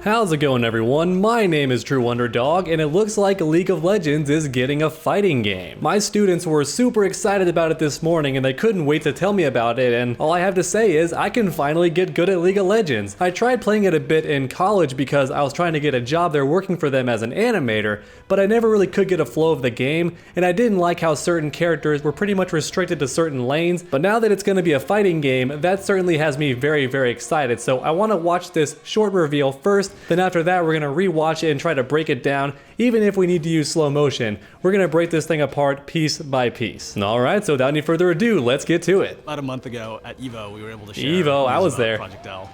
How's it going, everyone? My name is True Underdog, and it looks like League of Legends is getting a fighting game. My students were super excited about it this morning, and they couldn't wait to tell me about it, and all I have to say is I can finally get good at League of Legends. I tried playing it a bit in college because I was trying to get a job there working for them as an animator, but I never really could get a flow of the game, and I didn't like how certain characters were pretty much restricted to certain lanes. But now that it's going to be a fighting game, that certainly has me very excited, so I want to watch this short reveal first. Then after that, we're gonna rewatch it and try to break it down. Even if we need to use slow motion, we're gonna break this thing apart piece by piece. Alright, so without any further ado, let's get to it. About a month ago at EVO, we were able to share EVO, I was there. Project L.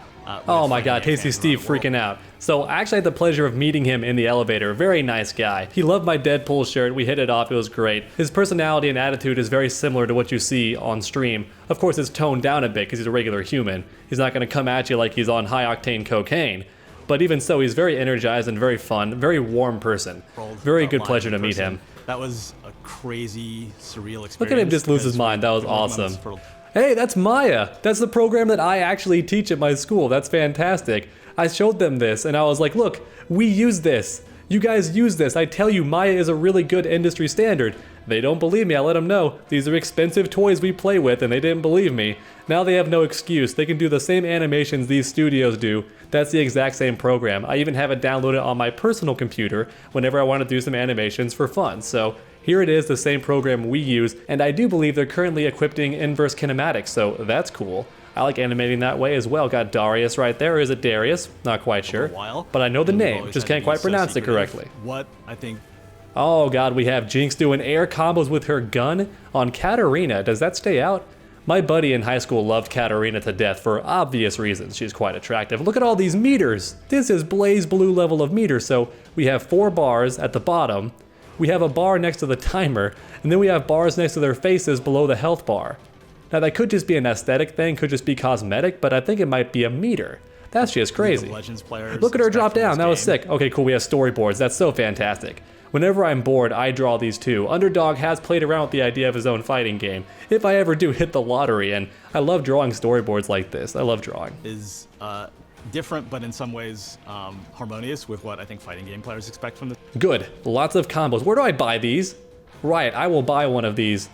Oh my god, Tasty Steve freaking out. So I actually had the pleasure of meeting him in the elevator. Very nice guy. He loved my Deadpool shirt. We hit it off. It was great. His personality and attitude is very similar to what you see on stream. Of course, it's toned down a bit because he's a regular human. He's not going to come at you like he's on high octane cocaine. But even so, he's very energized and very fun, very warm person. Very good pleasure to meet him. That was a crazy, surreal experience. Look at him just lose his mind. That was awesome. Hey, that's Maya. That's the program that I actually teach at my school. That's fantastic. I showed them this and I was like, look, we use this. You guys use this. I tell you, Maya is a really good industry standard. They don't believe me. I let them know. These are expensive toys we play with, and they didn't believe me. Now they have no excuse. They can do the same animations these studios do. That's the exact same program. I even have it downloaded on my personal computer whenever I want to do some animations for fun. So here it is, the same program we use, and I do believe they're currently equipping inverse kinematics, so that's cool. I like animating that way as well. Got Darius right there. Or is it Darius? Not quite sure. But I know the name, just can't quite pronounce it correctly. What I think. Oh god, we have Jinx doing air combos with her gun on Katarina. Does that stay out? My buddy in high school loved Katarina to death for obvious reasons. She's quite attractive. Look at all these meters. This is Blaze Blue level of meters. So we have 4 bars at the bottom. We have a bar next to the timer, and then we have bars next to their faces below the health bar. Now that could just be an aesthetic thing, could just be cosmetic, but I think it might be a meter. That's just crazy. Look at her drop down, that was sick. Okay, cool, we have storyboards, that's so fantastic. Whenever I'm bored, I draw these too. Underdog has played around with the idea of his own fighting game, if I ever do hit the lottery, and I love drawing storyboards like this. I love drawing. Is different, but in some ways harmonious with what I think fighting game players expect from the. Good, lots of combos. Where do I buy these? Riot, I will buy one of these.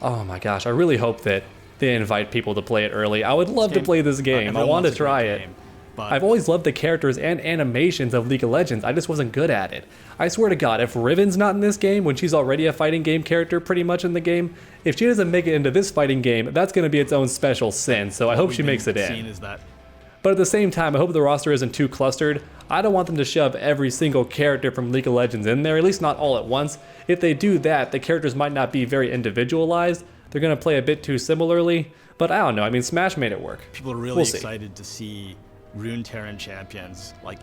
Oh my gosh, I really hope that they invite people to play it early. I would love to play this game. I want to try it. I've always loved the characters and animations of League of Legends. I just wasn't good at it. I swear to God, if Riven's not in this game when she's already a fighting game character pretty much in the game, if she doesn't make it into this fighting game, that's going to be its own special sin, so I hope she makes it in. But at the same time, I hope the roster isn't too clustered. I don't want them to shove every single character from League of Legends in there, at least not all at once. If they do that, the characters might not be very individualized. They're going to play a bit too similarly, but I don't know. I mean, Smash made it work. People are really excited to see Runeterran champions. Like,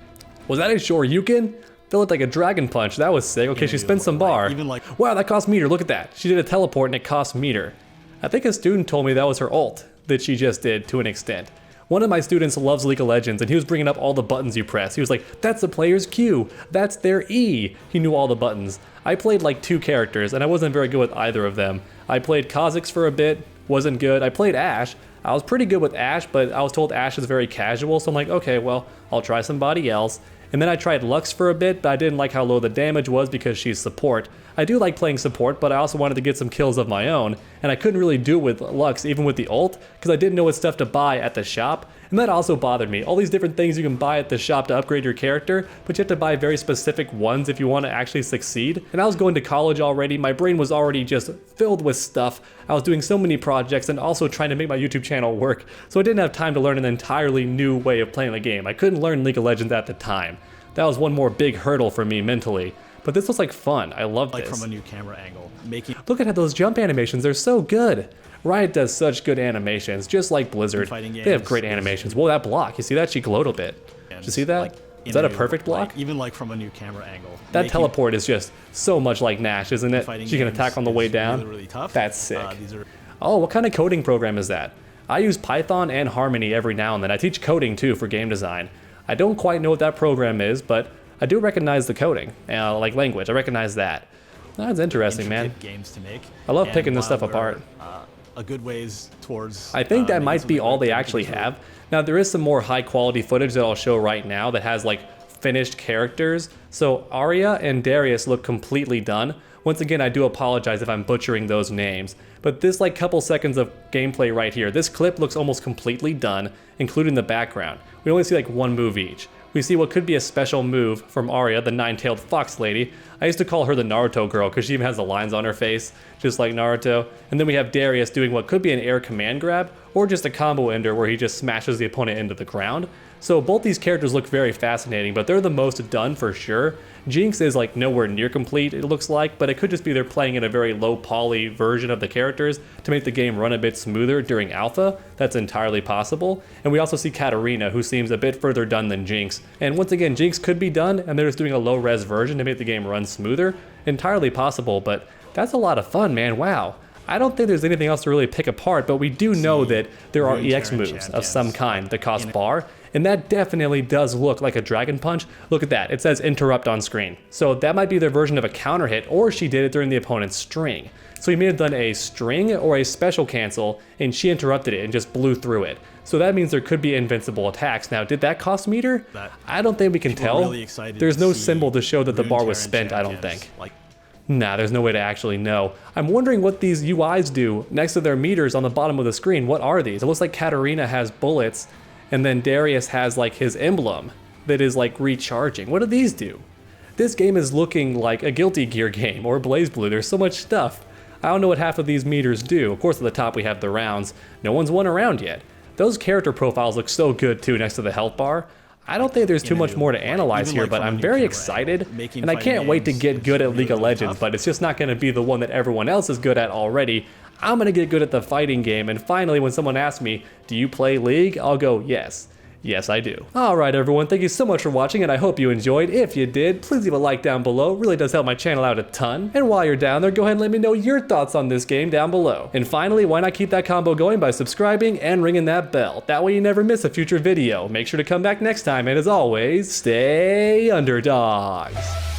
was that a Shoryuken? That looked like a Dragon Punch. That was sick. Okay, she spent some bar. Wow, that cost meter. Look at that. She did a teleport and it cost meter. I think a student told me that was her ult that she just did to an extent. One of my students loves League of Legends, and he was bringing up all the buttons you press. He was like, that's the player's Q, that's their E. He knew all the buttons. I played like 2 characters, and I wasn't very good with either of them. I played Kha'Zix for a bit, wasn't good. I played Ashe. I was pretty good with Ashe, but I was told Ashe is very casual, so I'm like, okay, well, I'll try somebody else. And then I tried Lux for a bit, but I didn't like how low the damage was because she's support. I do like playing support, but I also wanted to get some kills of my own, and I couldn't really do it with Lux, even with the ult, because I didn't know what stuff to buy at the shop, and that also bothered me. All these different things you can buy at the shop to upgrade your character, but you have to buy very specific ones if you want to actually succeed. And I was going to college already, my brain was already just filled with stuff. I was doing so many projects and also trying to make my YouTube channel work, so I didn't have time to learn an entirely new way of playing the game. I couldn't learn League of Legends at the time. That was one more big hurdle for me mentally. But this was like fun. I loved this. Like from a new camera angle. Look at those jump animations. They're so good. Riot does such good animations, just like Blizzard. They have great animations. Whoa, that block. You see that? She glowed a bit. Did you see that? Is that a perfect block? Even like from a new camera angle. That teleport is just so much like Nash, isn't it? She can attack on the way down. Really tough. That's sick. Oh, what kind of coding program is that? I use Python and Harmony every now and then. I teach coding too for game design. I don't quite know what that program is, but I do recognize the coding, like language. I recognize that. That's interesting, man. Games to make. I love picking this stuff apart. A good ways towards. I think that might be all they actually have. Now there is some more high quality footage that I'll show right now that has like finished characters. So Arya and Darius look completely done. Once again, I do apologize if I'm butchering those names, but this like couple seconds of gameplay right here, this clip looks almost completely done, including the background. We only see like one move each. We see what could be a special move from Arya, the nine-tailed fox lady. I used to call her the Naruto girl because she even has the lines on her face, just like Naruto. And then we have Darius doing what could be an air command grab, or just a combo ender where he just smashes the opponent into the ground. So both these characters look very fascinating, but they're the most done for sure. Jinx is like nowhere near complete, it looks like, but it could just be they're playing in a very low poly version of the characters to make the game run a bit smoother during alpha. That's entirely possible. And we also see Katarina, who seems a bit further done than Jinx. And once again, Jinx could be done, and they're just doing a low res version to make the game run smoother. Entirely possible, but that's a lot of fun, man, wow. I don't think there's anything else to really pick apart, but we do know that there are EX moves of some kind that cost bar, and that definitely does look like a Dragon Punch. Look at that, it says interrupt on screen. So that might be their version of a counter hit, or she did it during the opponent's string. So he may have done a string or a special cancel, and she interrupted it and just blew through it. So that means there could be invincible attacks. Now, did that cost meter? I don't think we can tell. There's no symbol to show that the bar was spent, I don't think. Nah, there's no way to actually know. I'm wondering what these UIs do next to their meters on the bottom of the screen. What are these? It looks like Katarina has bullets, and then Darius has like his emblem that is like recharging. What do these do? This game is looking like a Guilty Gear game or BlazBlue. There's so much stuff. I don't know what half of these meters do. Of course, at the top we have the rounds. No one's won a round yet. Those character profiles look so good too next to the health bar. I don't think there's too much more to analyze here, but I'm very excited, and I can't wait to get good at League of Legends, but it's just not going to be the one that everyone else is good at already. I'm going to get good at the fighting game, and finally when someone asks me, do you play League? I'll go, yes. Yes, I do. Alright everyone, thank you so much for watching, and I hope you enjoyed. If you did, please leave a like down below. It really does help my channel out a ton. And while you're down there, go ahead and let me know your thoughts on this game down below. And finally, why not keep that combo going by subscribing and ringing that bell? That way you never miss a future video. Make sure to come back next time, and as always, stay underdogs.